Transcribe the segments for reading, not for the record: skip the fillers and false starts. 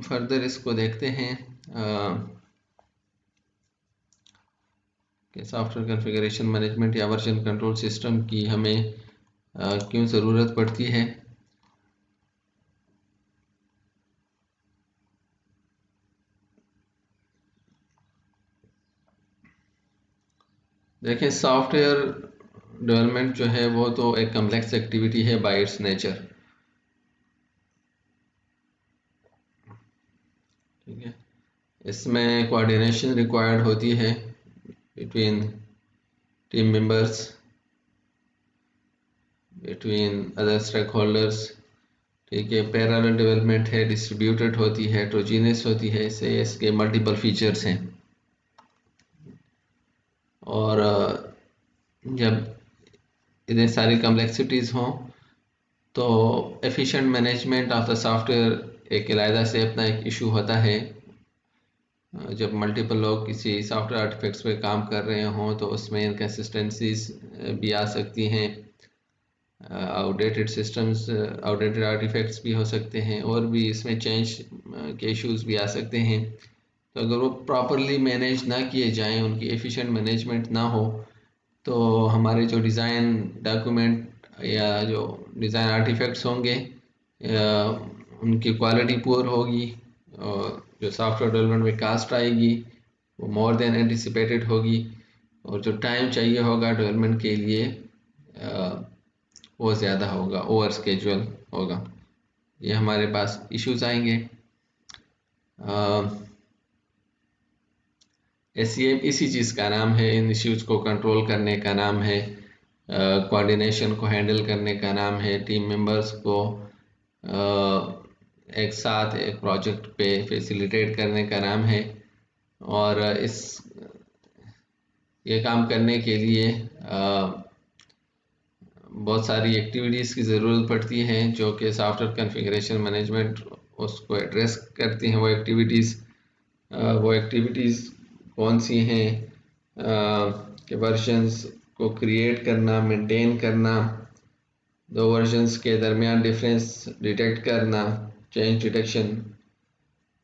Further इसको देखते हैं कि सॉफ्टवेयर कॉन्फ़िगरेशन मैनेजमेंट या वर्जन कंट्रोल सिस्टम की हमें क्यों ज़रूरत पड़ती है। देखें, सॉफ्टवेयर डेवलपमेंट जो है वो तो एक कम्प्लेक्स एक्टिविटी है बाय इट्स नेचर। ठीक है, इसमें कोऑर्डिनेशन रिक्वायर्ड होती है between team members, between other stakeholders. ठीक है, पैरेलल डेवलपमेंट है, डिस्ट्रीब्यूटेड होती है, हेटेरोजेनियस होती है, इससे इसके मल्टीपल फीचर्स हैं। और जब इतनी सारी कम्प्लेक्सिटीज़ हों तो efficient management of the software एक अलहदा से अपना एक इशू होता है। जब मल्टीपल लोग किसी सॉफ्टवेयर आर्टिफैक्ट्स पे काम कर रहे हों तो उसमें इनकन्सिस्टेंसीज भी आ सकती हैं, आउटडेटेड सिस्टम्स, आउटडेटेड आर्टिफैक्ट्स भी हो सकते हैं, और भी इसमें चेंज के इश्यूज भी आ सकते हैं। तो अगर वो प्रॉपरली मैनेज ना किए जाएं, उनकी एफिशिएंट मैनेजमेंट ना हो, तो हमारे जो डिज़ाइन डॉक्यूमेंट या जो डिज़ाइन आर्टिफैक्ट्स होंगे उनकी क्वालिटी पुअर होगी, और जो सॉफ्टवेयर डेवलपमेंट में कास्ट आएगी वो मोर देन एंटिसिपेटेड होगी, और जो टाइम चाहिए होगा डेवलपमेंट के लिए वो ज़्यादा होगा, ओवर स्केजुअल होगा। ये हमारे पास इश्यूज आएंगे। SCM इसी चीज़ का नाम है, इन इश्यूज को कंट्रोल करने का नाम है, कोऑर्डिनेशन को हैंडल करने का नाम है, टीम मेंबर्स को एक साथ एक प्रोजेक्ट पे फैसिलिटेट करने का नाम है। और ये काम करने के लिए बहुत सारी एक्टिविटीज़ की ज़रूरत पड़ती है जो कि सॉफ्टवेयर कॉन्फ़िगरेशन मैनेजमेंट उसको एड्रेस करती हैं। वो एक्टिविटीज़ कौन सी हैं कि वर्जन्स को क्रिएट करना, मेंटेन करना, दो वर्जन्स के दरमियान डिफरेंस डिटेक्ट करना, चेंज डिटेक्शन।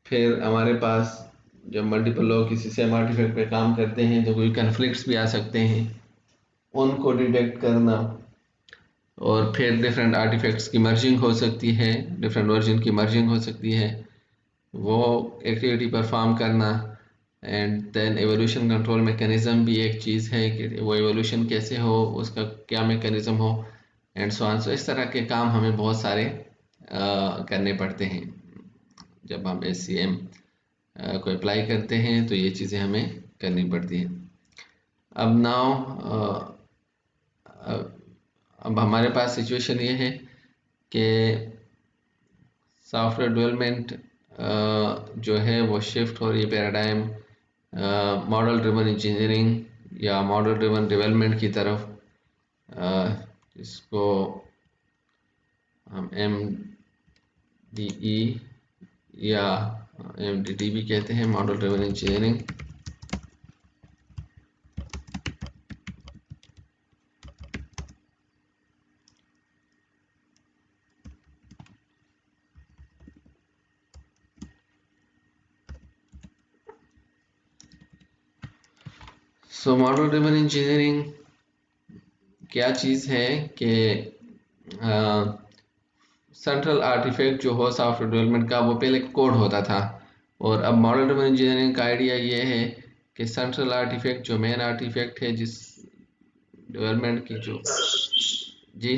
फिर हमारे पास जब मल्टीपल लोग किसी सेम आर्टिफैक्ट पे काम करते हैं तो कोई कन्फ्लिक्ट्स भी आ सकते हैं, उनको डिटेक्ट करना। और फिर डिफरेंट आर्टिफैक्ट्स की मर्जिंग हो सकती है, डिफरेंट वर्जन की मर्जिंग हो सकती है, वो एक्टिविटी परफॉर्म करना। And then evolution control mechanism भी एक चीज़ है कि वो एवोल्यूशन कैसे हो, उसका क्या मैकेनिज़्म हो, एंड सो ऑन। सो इस तरह के काम हमें बहुत सारे करने पड़ते हैं। जब हम SCM को अप्लाई करते हैं तो ये चीज़ें हमें करनी पड़ती हैं। अब हमारे पास सिचुएशन ये है कि सॉफ्टवेयर डेवलपमेंट जो है वो शिफ्ट हो रही है पैराडाइम मॉडल ड्रिवन इंजीनियरिंग या मॉडल ड्रिवन डेवलपमेंट की तरफ, जिसको हम MDE या MDD भी कहते हैं, मॉडल ड्रिवन इंजीनियरिंग। सो मॉडल ड्रिवन इंजीनियरिंग क्या चीज़ है कि सेंट्रल आर्टिफैक्ट जो हो सॉफ्टवेयर डेवलपमेंट का वो पहले कोड होता था, और अब मॉडल ड्रिवन इंजीनियरिंग का आइडिया ये है कि सेंट्रल आर्टिफैक्ट जो मेन आर्टिफैक्ट है जिस डेवलपमेंट की जो जी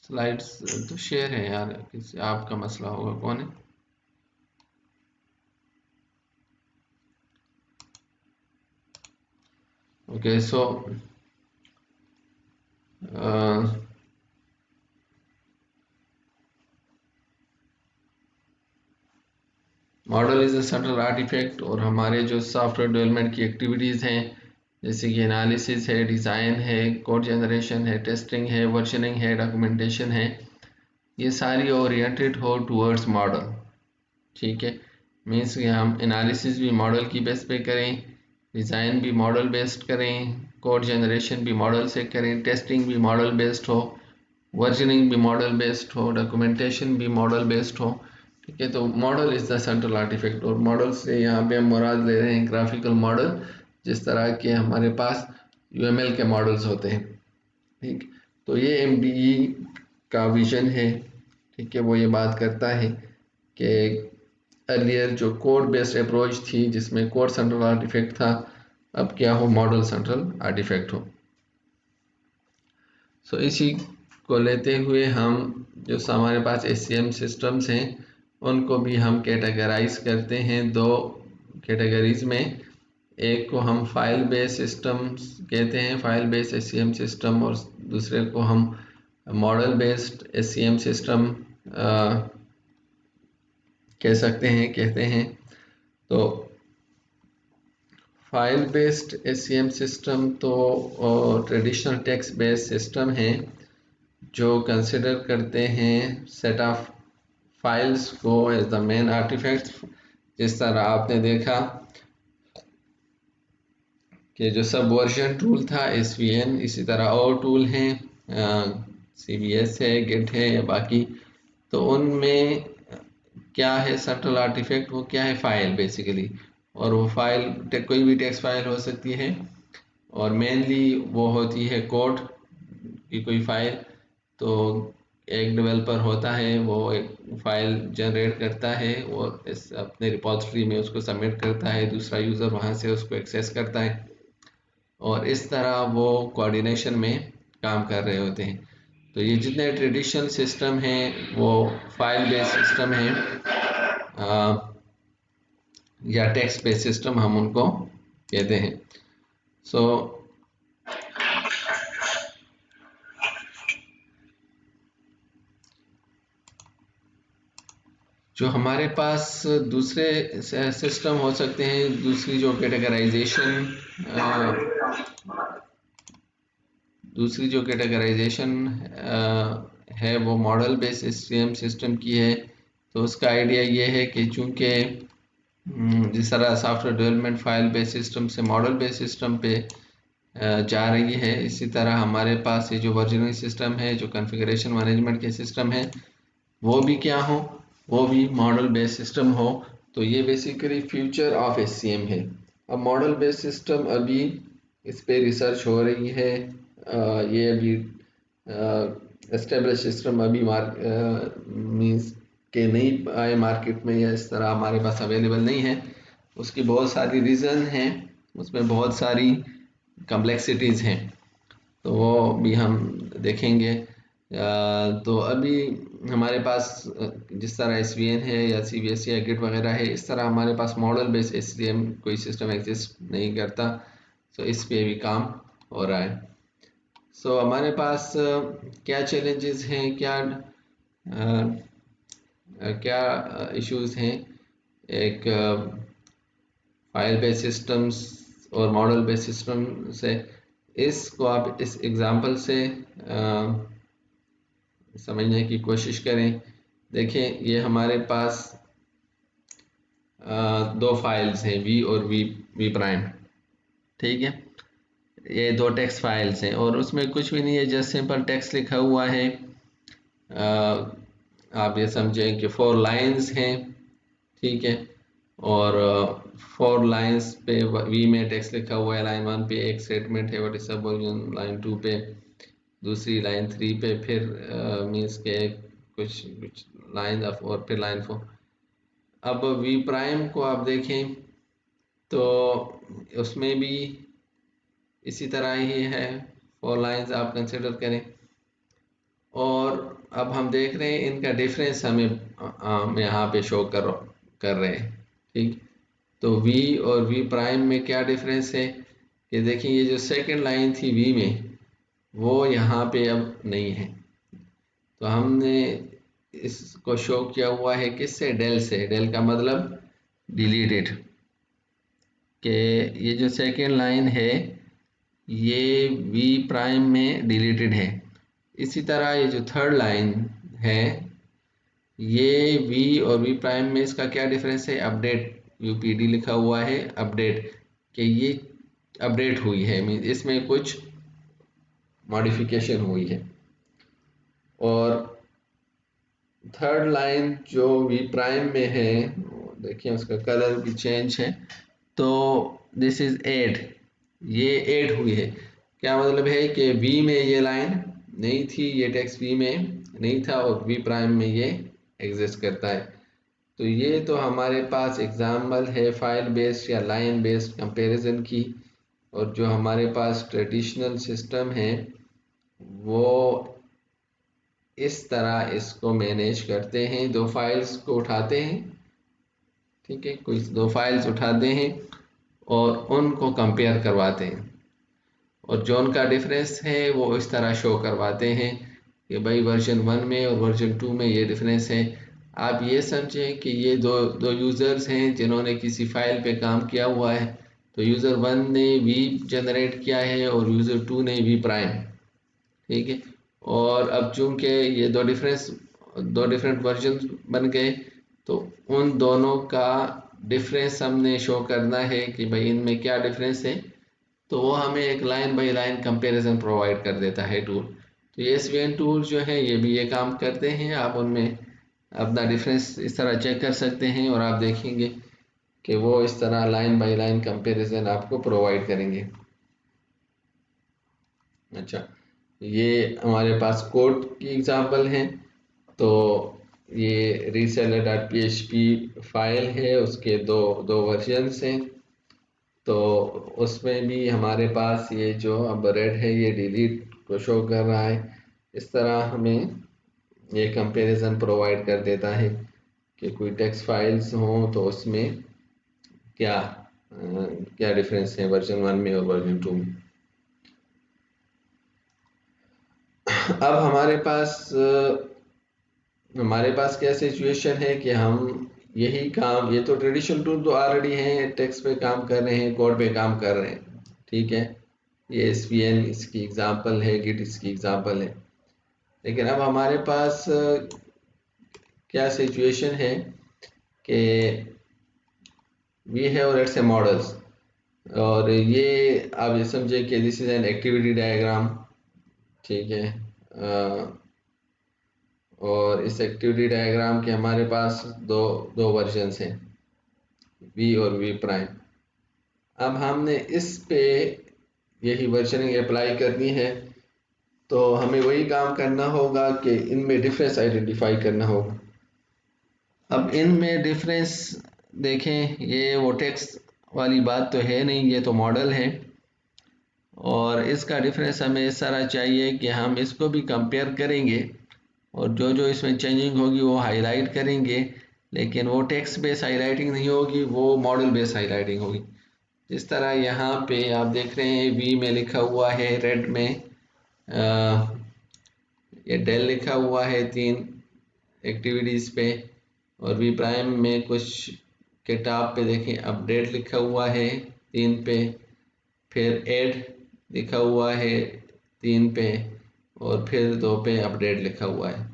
स्लाइड्स तो शेयर है यार, किसी आपका मसला होगा, कौन है? Okay, so model is a central artefact, और हमारे जो सॉफ्टवेयर डेवलपमेंट की एक्टिविटीज़ हैं जैसे कि एनालिसिस है, डिज़ाइन है, कोड जनरेशन है, टेस्टिंग है, वर्जनिंग है, डॉक्यूमेंटेशन है, ये सारी ओरिएंटेड हो टूवर्ड्स मॉडल। ठीक है, मीन्स कि हम एनालिसिस भी मॉडल की बेस पे करें, डिज़ाइन भी मॉडल बेस्ड करें, कोड जनरेशन भी मॉडल से करें, टेस्टिंग भी मॉडल बेस्ड हो, वर्जनिंग भी मॉडल बेस्ड हो, डॉक्यूमेंटेशन भी मॉडल बेस्ड हो। ठीक है, तो model is the central artefact. और मॉडल से यहाँ पे हम मुराद ले रहे हैं ग्राफिकल मॉडल, जिस तरह के हमारे पास UML के मॉडल्स होते हैं। ठीक, तो ये MDE का विजन है। ठीक है, वो ये बात करता है कि अर्लियर जो कोड बेस्ड अप्रोच थी जिसमें कोड सेंट्रल आर्टिफैक्ट था, अब क्या हो, मॉडल सेंट्रल आर्टिफैक्ट हो। सो इसी को लेते हुए हम जो हमारे पास SCM सिस्टम्स हैं उनको भी हम कैटेगराइज करते हैं दो कैटेगरीज में। एक को हम फाइल बेस्ड सिस्टम्स कहते हैं, फाइल बेस्ड SCM सिस्टम, और दूसरे को हम मॉडल बेस्ड SCM सिस्टम कहते हैं। तो फाइल बेस्ड SCM सिस्टम तो ट्रेडिशनल टेक्स्ट बेस्ड सिस्टम है जो कंसिडर करते हैं सेट ऑफ फाइल्स को एज द मेन आर्टिफैक्ट। जिस तरह आपने देखा कि जो सब वर्जन टूल था SVN, इसी तरह और टूल हैं, CVS है, गिट है या बाकी। तो उनमें क्या है सेंट्रल आर्टिफैक्ट, वो क्या है, फाइल बेसिकली। और वो फाइल कोई भी टेक्स्ट फाइल हो सकती है, और मेनली वो होती है कोड की कोई फाइल। तो एक डेवलपर होता है, वो एक फाइल जनरेट करता है और अपने रिपॉजिटरी में उसको सबमिट करता है, दूसरा यूज़र वहाँ से उसको एक्सेस करता है, और इस तरह वो कोऑर्डिनेशन में काम कर रहे होते हैं। तो ये जितने ट्रेडिशनल सिस्टम हैं वो फाइल बेस्ड सिस्टम हैं, या टेक्स्ट बेस्ड सिस्टम हम उनको कहते हैं। सो जो हमारे पास दूसरे सिस्टम हो सकते हैं, दूसरी जो कैटेगराइजेशन है वो मॉडल बेस्ड SCM सिस्टम की है। तो उसका आइडिया ये है कि चूँकि जिस तरह software development file based system से मॉडल बेस्ड सिस्टम पे जा रही है, इसी तरह हमारे पास ये जो वर्जनिंग सिस्टम है, जो कॉन्फ़िगरेशन मैनेजमेंट के सिस्टम है, वो भी क्या हो, वो भी मॉडल बेस्ड सिस्टम हो। तो ये बेसिकली फ्यूचर ऑफ SCM है। अब मॉडल बेस्ड सिस्टम अभी इस पे रिसर्च हो रही है। ये अभी एस्टेब्लिश सिस्टम अभी मीन्स के नहीं आए मार्केट में, या इस तरह हमारे पास अवेलेबल नहीं है। उसकी बहुत सारी रीज़न हैं, उसमें बहुत सारी कम्प्लेक्सिटीज़ हैं, तो वो भी हम देखेंगे। तो अभी हमारे पास जिस तरह SVN है या CVS या गिट वगैरह है, इस तरह हमारे पास मॉडल बेस्ड SCM कोई सिस्टम एग्जिस्ट नहीं करता। सो इस पे भी काम हो रहा है। सो हमारे पास क्या चैलेंजेस हैं, क्या इश्यूज हैं एक फाइल बेस्ड सिस्टम्स और मॉडल बेस्ड सिस्टम से। इसको आप इस एग्जांपल से समझने की कोशिश करें। देखें, ये हमारे पास दो फाइल्स हैं, V और V प्राइम। ठीक है, ये दो टेक्स्ट फाइल्स हैं और उसमें कुछ भी नहीं है, जस्ट सिंपल टेक्स्ट लिखा हुआ है। आप ये समझें कि 4 लाइंस हैं। ठीक है, और 4 लाइंस पे V में टेक्स्ट लिखा हुआ है। लाइन 1 पे एक स्टेटमेंट है, व्हाट इज सबवर्जन। लाइन 2 पे दूसरी, लाइन 3 पे फिर मीन्स के कुछ लाइन ऑफ, और फिर लाइन 4। अब V प्राइम को आप देखें तो उसमें भी इसी तरह ही है, 4 लाइंस आप कंसिडर करें। और अब हम देख रहे हैं इनका डिफरेंस हम यहाँ पे शो कर रहे हैं। ठीक, तो V और V प्राइम में क्या डिफरेंस है कि देखिए, ये जो सेकंड लाइन थी V में, वो यहाँ पे अब नहीं है। तो हमने इसको शो किया हुआ है किससे, डेल से। डेल का मतलब डिलीटेड, कि ये जो सेकंड लाइन है ये V प्राइम में डिलीटेड है। इसी तरह ये जो थर्ड लाइन है, ये V और V प्राइम में इसका क्या डिफरेंस है, अपडेट, UPD लिखा हुआ है, अपडेट। कि ये अपडेट हुई है, मीन इसमें कुछ मॉडिफिकेशन हुई है। और थर्ड लाइन जो वी प्राइम में है, देखिए उसका कलर भी चेंज है, तो दिस इज ऐड, ये ऐड हुई है। क्या मतलब है कि वी में ये लाइन नहीं थी, ये टेक्स्ट वी में नहीं था और वी प्राइम में ये एग्जिस्ट करता है। तो ये तो हमारे पास एग्जाम्पल है फाइल बेस्ड या लाइन बेस्ड कंपैरिजन की। और जो हमारे पास ट्रेडिशनल सिस्टम है वो इस तरह इसको मैनेज करते हैं, दो फाइल्स को उठाते हैं, ठीक है, कोई दो फाइल्स उठाते हैं और उनको कंपेयर करवाते हैं, और जो उनका डिफरेंस है वो इस तरह शो करवाते हैं कि भाई वर्जन 1 में और वर्जन 2 में ये डिफरेंस है। आप ये समझें कि ये दो दो यूज़र्स हैं जिन्होंने किसी फाइल पे काम किया हुआ है। तो यूज़र 1 ने वी जनरेट किया है और यूज़र 2 ने वी प्राइम, ठीक है। और अब चूंकि ये दो डिफरेंट वर्जन बन गए, तो उन दोनों का डिफरेंस हमने शो करना है कि भाई इनमें क्या डिफरेंस है। तो वो हमें एक line by line comparison provide कर देता है टूल। तो ये एसवीएन टूल जो है ये भी ये काम करते हैं, आप उनमें अपना डिफरेंस इस तरह चेक कर सकते हैं और आप देखेंगे कि वो इस तरह लाइन बाय लाइन कंपैरिजन आपको प्रोवाइड करेंगे। अच्छा, ये हमारे पास कोड की एग्जांपल है। तो ये reseller डॉट php फाइल है, उसके दो दो वर्जन्स हैं। तो उसमें भी हमारे पास ये जो अब रेड है ये डिलीट को शो कर रहा है। इस तरह हमें ये कंपैरिजन प्रोवाइड कर देता है कि कोई टेक्स्ट फाइल्स हों तो उसमें क्या डिफरेंस है वर्जन 1 में और वर्जन 2 में। अब हमारे पास क्या सिचुएशन है कि हम यही काम, ये तो ट्रेडिशनल टूल तो ऑलरेडी हैं, टेक्स्ट पे काम कर रहे हैं, कोड पे काम कर रहे हैं, ठीक है। ये एसवीएन इसकी एग्जांपल है, गिट इसकी एग्जांपल है। लेकिन अब हमारे पास क्या सिचुएशन है कि we have let's say models, और ये आप ये समझे कि this is an activity diagram, ठीक है। और इस एक्टिविटी डायग्राम के हमारे पास दो दो वर्जन्स हैं, वी और वी प्राइम। अब हमने इस पे यही वर्जनिंग अप्लाई करनी है, तो हमें वही काम करना होगा कि इनमें डिफरेंस आइडेंटिफाई करना होगा। अब इनमें डिफरेंस देखें, ये वो टेक्स्ट वाली बात तो है नहीं, ये तो मॉडल है। और इसका डिफरेंस हमें इस तरह चाहिए कि हम इसको भी कंपेयर करेंगे और जो जो इसमें चेंजिंग होगी वो हाईलाइट करेंगे, लेकिन वो टेक्स्ट बेस हाईलाइटिंग नहीं होगी, वो मॉडल बेस हाईलाइटिंग होगी। जिस तरह यहाँ पे आप देख रहे हैं वी में लिखा हुआ है रेड में, ये डेल लिखा हुआ है 3 एक्टिविटीज़ पे, और वी प्राइम में कुछ के टॉप पे देखें अपडेट लिखा हुआ है 3 पे, फिर ऐड लिखा हुआ है 3 पे, और फिर 2 पे अपडेट लिखा हुआ है।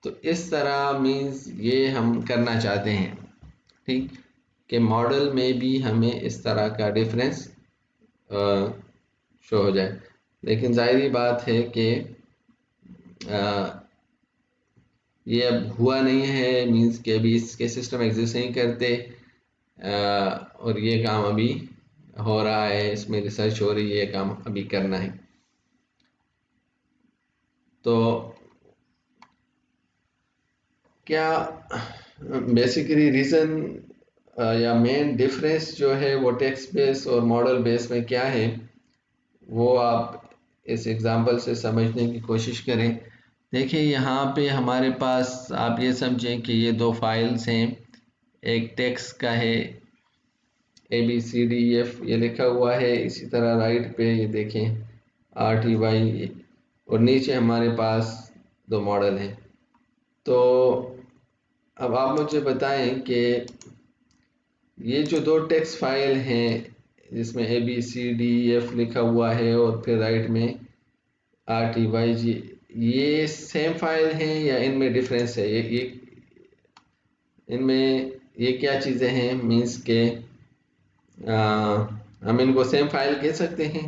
तो इस तरह मीन्स ये हम करना चाहते हैं, ठीक, कि मॉडल में भी हमें इस तरह का डिफरेंस शो हो जाए। लेकिन जाहिर बात है कि ये अब हुआ नहीं है, मीन्स कि अभी इसके सिस्टम एग्जिस्ट नहीं करते, और ये काम अभी हो रहा है, इसमें रिसर्च हो रही है, ये काम अभी करना है। तो क्या बेसिकली रीज़न या मेन डिफरेंस जो है वो टेक्स्ट बेस और मॉडल बेस में क्या है, वो आप इस एग्जांपल से समझने की कोशिश करें। देखिए यहाँ पे हमारे पास आप ये समझें कि ये दो फाइल्स हैं, एक टेक्स्ट का है ABCDEF ये लिखा हुआ है, इसी तरह राइट पे ये देखें RTY, और नीचे हमारे पास दो मॉडल हैं। तो अब आप मुझे बताएं कि ये जो दो टेक्स्ट फाइल हैं जिसमें ABCDEF लिखा हुआ है और फिर राइट में RTYG, ये सेम फाइल हैं या इनमें डिफरेंस है? ये इनमें ये क्या चीज़ें हैं, मीन्स के हम इनको सेम फाइल कह सकते हैं।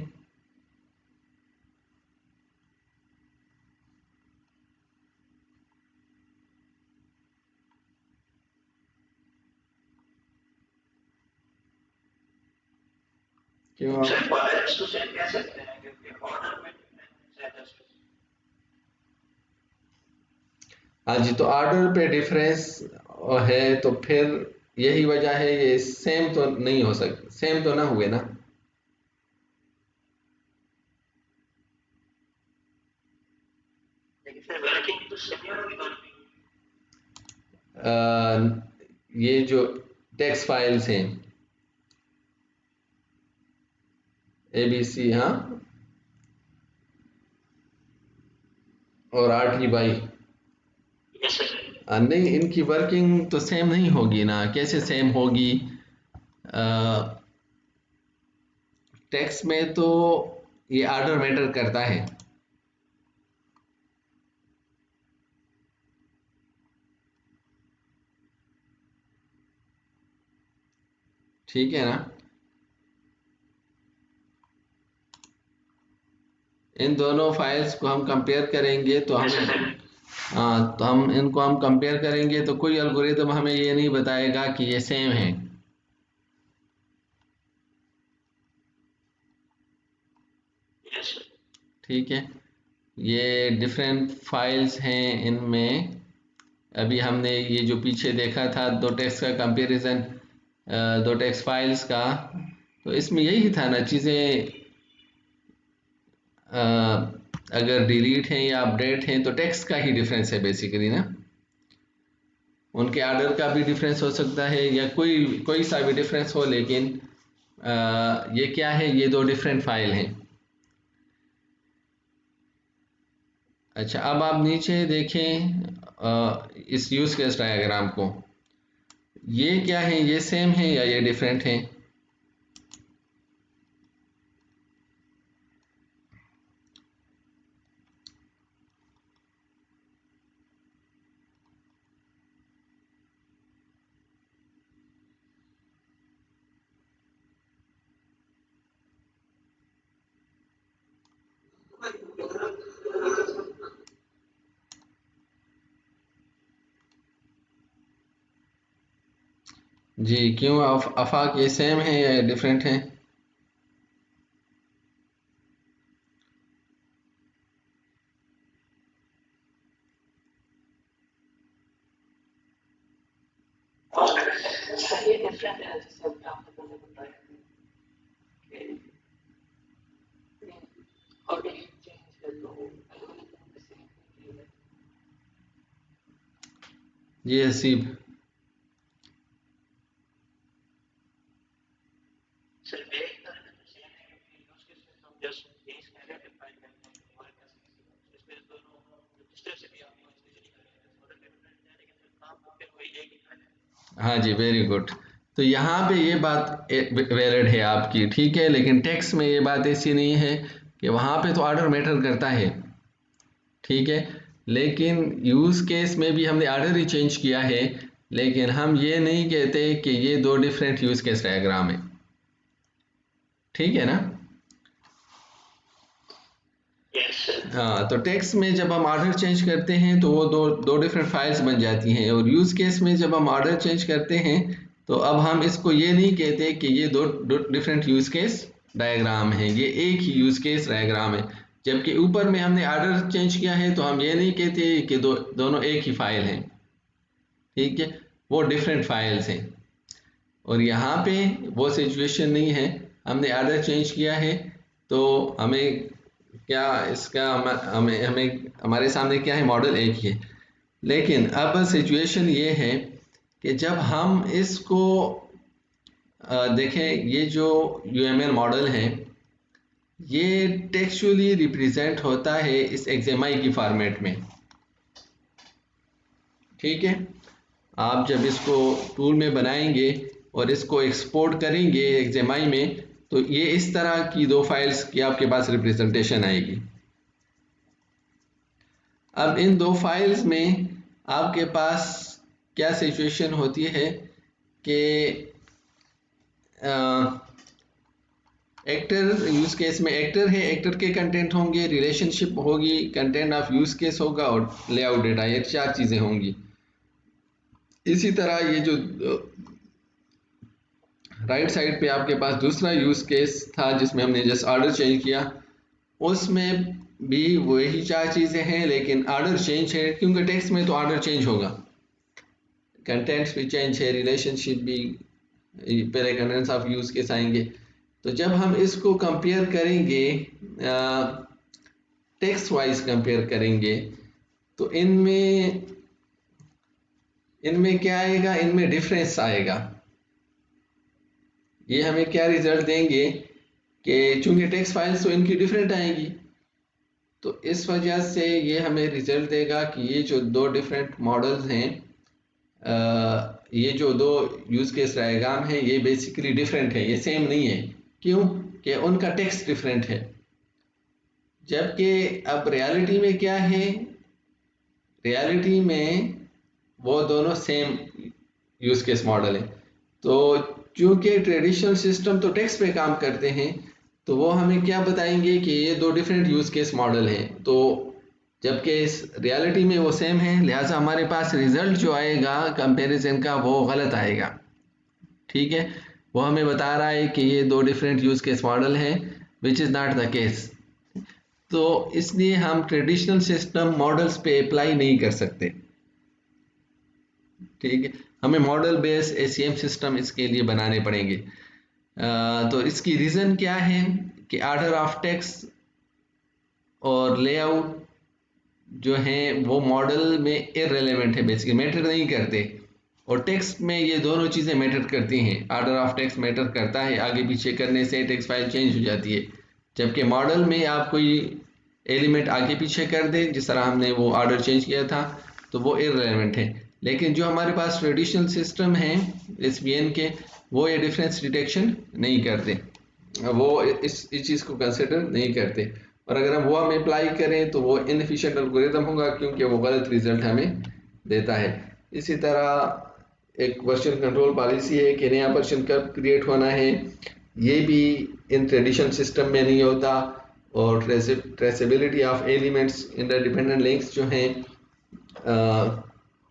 क्यों आप हाँ जी, तो ऑर्डर पे डिफरेंस है तो फिर यही वजह है, ये सेम तो नहीं हो सकता, सेम तो ना हुए ना। ये जो टेक्स्ट फाइल्स हैं ABC, हाँ, और RTY, नहीं, इनकी वर्किंग तो सेम नहीं होगी ना। कैसे सेम होगी? टेक्स्ट में तो ये ऑर्डर मैटर करता है, ठीक है ना। इन दोनों फाइल्स को हम कंपेयर करेंगे तो हमें हाँ, तो हम कंपेयर करेंगे तो कोई एल्गोरिदम हमें ये नहीं बताएगा कि ये सेम है, ठीक है। ये डिफरेंट फाइल्स हैं इनमें। अभी हमने ये जो पीछे देखा था दो टेक्स्ट का कंपैरिजन, दो टेक्स्ट फाइल्स का, तो इसमें यही था ना चीज़ें। अगर डिलीट हैं या अपडेट हैं तो टेक्स्ट का ही डिफरेंस है बेसिकली ना। उनके आर्डर का भी डिफरेंस हो सकता है या कोई कोई सा भी डिफरेंस हो, लेकिन ये क्या है, ये दो डिफरेंट फाइल हैं। अच्छा, अब आप नीचे देखें इस यूज केस डायग्राम को। ये क्या है, ये सेम है या ये डिफरेंट है? जी, क्यों आफाक, ये सेम है या डिफरेंट है? जी हसीब, हाँ जी, वेरी गुड। तो यहाँ पे ये बात वैलिड है आपकी, ठीक है, लेकिन टेक्स्ट में ये बात ऐसी नहीं है कि वहाँ पे तो ऑर्डर मैटर करता है, ठीक है। लेकिन यूज़ केस में भी हमने ऑर्डर ही चेंज किया है, लेकिन हम ये नहीं कहते कि ये दो डिफरेंट यूज़ केस डायग्राम है, ठीक है ना। हाँ, तो टेक्स्ट में जब हम ऑर्डर चेंज करते हैं तो वो दो दो डिफरेंट फाइल्स बन जाती हैं, और यूज़ केस में जब हम ऑर्डर चेंज करते हैं तो अब हम इसको ये नहीं कहते कि ये दो डिफरेंट यूज़ केस डायग्राम है, ये एक ही यूज़ केस डायग्राम है। जबकि ऊपर में हमने ऑर्डर चेंज किया है तो हम ये नहीं कहते कि दोनों एक ही फाइल हैं, ठीक है, वो डिफरेंट फाइल्स हैं। और यहाँ पे वो सिचुएशन नहीं है, हमने ऑर्डर चेंज किया है तो हमें क्या इसका हमें हमें हमारे सामने क्या है, मॉडल एक ही है। लेकिन अब सिचुएशन ये है कि जब हम इसको देखें, ये जो UML मॉडल है ये टेक्सचुअली रिप्रेजेंट होता है इस XML की फॉर्मेट में, ठीक है। आप जब इसको टूल में बनाएंगे और इसको एक्सपोर्ट करेंगे XML में तो ये इस तरह की दो फाइल्स की आपके पास रिप्रेजेंटेशन आएगी। अब इन दो फाइल्स में आपके पास क्या सिचुएशन होती है कि एक्टर यूज केस में एक्टर है, एक्टर के कंटेंट होंगे, रिलेशनशिप होगी, कंटेंट ऑफ यूज केस होगा और लेआउट डेटा, ये 4 चीजें होंगी। इसी तरह ये जो राइट साइड पे आपके पास दूसरा यूज केस था जिसमें हमने जस्ट ऑर्डर चेंज किया, उसमें भी वही 4 चीजें हैं लेकिन ऑर्डर चेंज है, क्योंकि टेक्स्ट में तो ऑर्डर चेंज होगा, कंटेंट्स भी चेंज है, रिलेशनशिप भी, पहले कंटेंट्स ऑफ यूज केस आएंगे। तो जब हम इसको कंपेयर करेंगे, टेक्स्ट वाइज कंपेयर करेंगे, तो इनमें क्या आएगा, इनमें डिफरेंस आएगा। ये हमें क्या रिजल्ट देंगे कि चूंकि टेक्स्ट फाइल्स तो इनकी डिफरेंट आएंगी, तो इस वजह से ये हमें रिजल्ट देगा कि ये जो 2 डिफरेंट मॉडल्स हैं, ये जो 2 यूज केस डायग्राम हैं, ये बेसिकली डिफरेंट है, ये सेम नहीं है। क्यों? कि उनका टेक्स्ट डिफरेंट है। जबकि अब रियलिटी में क्या है, रियलिटी में वो दोनों सेम यूज केस मॉडल है। तो चूंकि ट्रेडिशनल सिस्टम तो टेक्स्ट पे काम करते हैं, तो वो हमें क्या बताएंगे कि ये 2 डिफरेंट यूज केस मॉडल हैं। तो जबकि इस रियलिटी में वो सेम है, लिहाजा हमारे पास रिजल्ट जो आएगा कंपैरिजन का वो गलत आएगा। ठीक है, वो हमें बता रहा है कि ये 2 डिफरेंट यूज केस मॉडल है, which is not the case. तो इसलिए हम ट्रेडिशनल सिस्टम मॉडल्स पे अप्लाई नहीं कर सकते। ठीक है, हमें मॉडल बेस्ड एसीएम सिस्टम इसके लिए बनाने पड़ेंगे। तो इसकी रीज़न क्या है कि ऑर्डर ऑफ टेक्स्ट और लेआउट जो हैं वो मॉडल में इररिलेवेंट है, बेसिकली मैटर नहीं करते, और टेक्स्ट में ये दोनों चीज़ें मैटर करती हैं। ऑर्डर ऑफ टेक्स्ट मैटर करता है, आगे पीछे करने से टेक्स्ट फाइल चेंज हो जाती है, जबकि मॉडल में आप कोई एलिमेंट आगे पीछे कर दें, जिस तरह हमने वो ऑर्डर चेंज किया था, तो वो इररिलेवेंट है। लेकिन जो हमारे पास ट्रेडिशनल सिस्टम है एसवीएन के, वो ये डिफरेंस डिटेक्शन नहीं करते, वो इस चीज़ को कंसिडर नहीं करते, और अगर हम वो हम अप्लाई करें तो वो इनएफिशिएंट एल्गोरिथम होगा, क्योंकि वो गलत रिजल्ट हमें देता है। इसी तरह एक वर्जन कंट्रोल पॉलिसी है कि नया वर्जन कब क्रिएट होना है, ये भी इन ट्रेडिशनल सिस्टम में नहीं होता, और traceability of elements in the dependent links जो हैं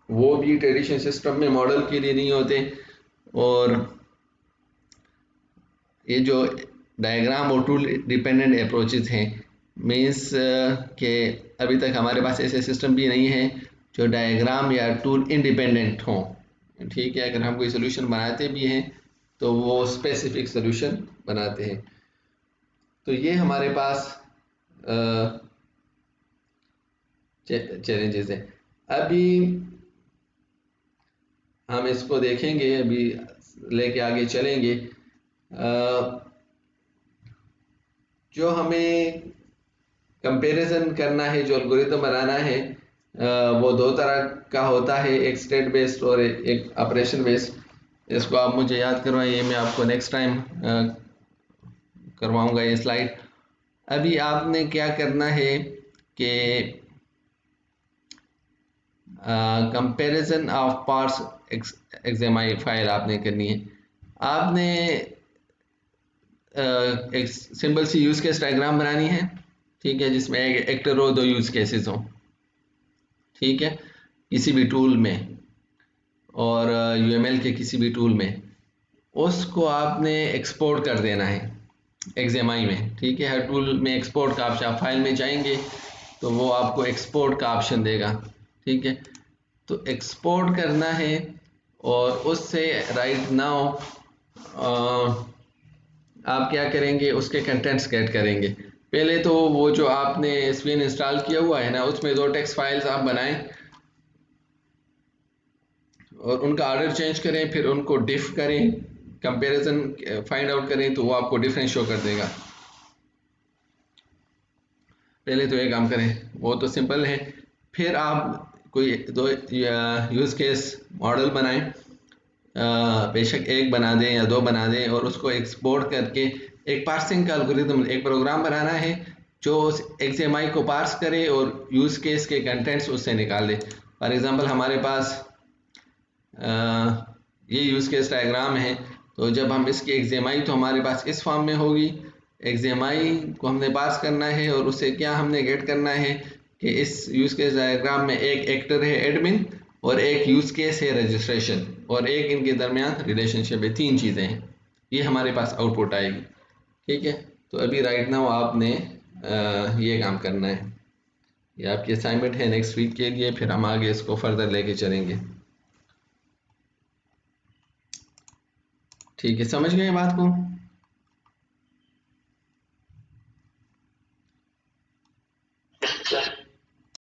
वो भी ट्रेडिशनल सिस्टम में मॉडल के लिए नहीं होते। और ये जो डायग्राम और टूल डिपेंडेंट अप्रोचेस हैं, मीन्स कि अभी तक हमारे पास ऐसे सिस्टम भी नहीं है जो डायग्राम या टूल इंडिपेंडेंट हों। ठीक है, अगर हम कोई सोल्यूशन बनाते भी हैं तो वो स्पेसिफिक सोल्यूशन बनाते हैं। तो ये हमारे पास चैलेंजेस हैं। अभी हम इसको देखेंगे, अभी लेके आगे चलेंगे। जो हमें कंपैरिजन करना है, जो एल्गोरिथम बनाना है, वो 2 तरह का होता है, एक स्टेट बेस्ड और एक ऑपरेशन बेस्ड। इसको आप मुझे याद करवाइए, मैं आपको नेक्स्ट टाइम करवाऊंगा ये स्लाइड। अभी आपने क्या करना है कि कंपैरिजन ऑफ पार्ट्स एक्सएमआई फाइल आपने करनी है। आपने एक सिंपल सी यूज केस डायग्राम बनानी है, ठीक है, जिसमें एक एक्टर हो, 2 यूज केसेस हो, ठीक है, किसी भी टूल में, और यूएमएल के किसी भी टूल में, उसको आपने एक्सपोर्ट कर देना है एक्सएमआई में। ठीक है, हर टूल में एक्सपोर्ट का ऑप्शन, आप फाइल में जाएंगे तो वो आपको एक्सपोर्ट का ऑप्शन देगा। ठीक है, तो एक्सपोर्ट करना है, और उससे राइट नाउ आप क्या करेंगे, उसके कंटेंट्स गेट करेंगे। पहले तो वो जो आपने एसवीएन इंस्टॉल किया हुआ है ना, उसमें 2 टेक्स्ट फाइल्स आप बनाएं और उनका ऑर्डर चेंज करें, फिर उनको डिफ करें, कंपैरिजन फाइंड आउट करें, तो वो आपको डिफरेंस शो कर देगा। पहले तो ये काम करें, वो तो सिंपल है। फिर आप कोई 2 यूज केस मॉडल बनाएं, बेशक 1 बना दें या 2 बना दें, और उसको एक्सपोर्ट करके एक पार्सिंग का एल्गोरिथम, एक प्रोग्राम बनाना है जो एक्सएमआई को पार्स करे और यूज केस के कंटेंट्स उससे निकाल दे। फॉर एग्जांपल हमारे पास ये यूज केस डायग्राम है, तो जब हम इसकी एक्सएमआई तो हमारे पास इस फॉर्म में होगी, XAMI को हमने पास करना है और उससे क्या हमने गेट करना है कि इस यूज केस डायग्राम में एक एक्टर है एडमिन और एक यूज केस है रजिस्ट्रेशन और एक इनके दरमियान रिलेशनशिप है। 3 चीज़ें हैं, ये हमारे पास आउटपुट आएगी। ठीक है, तो अभी राइट नाउ आपने ये काम करना है। ये आपकी असाइनमेंट है नेक्स्ट वीक के लिए, फिर हम आगे इसको फर्दर लेके चलेंगे। ठीक है, समझ गए बात को?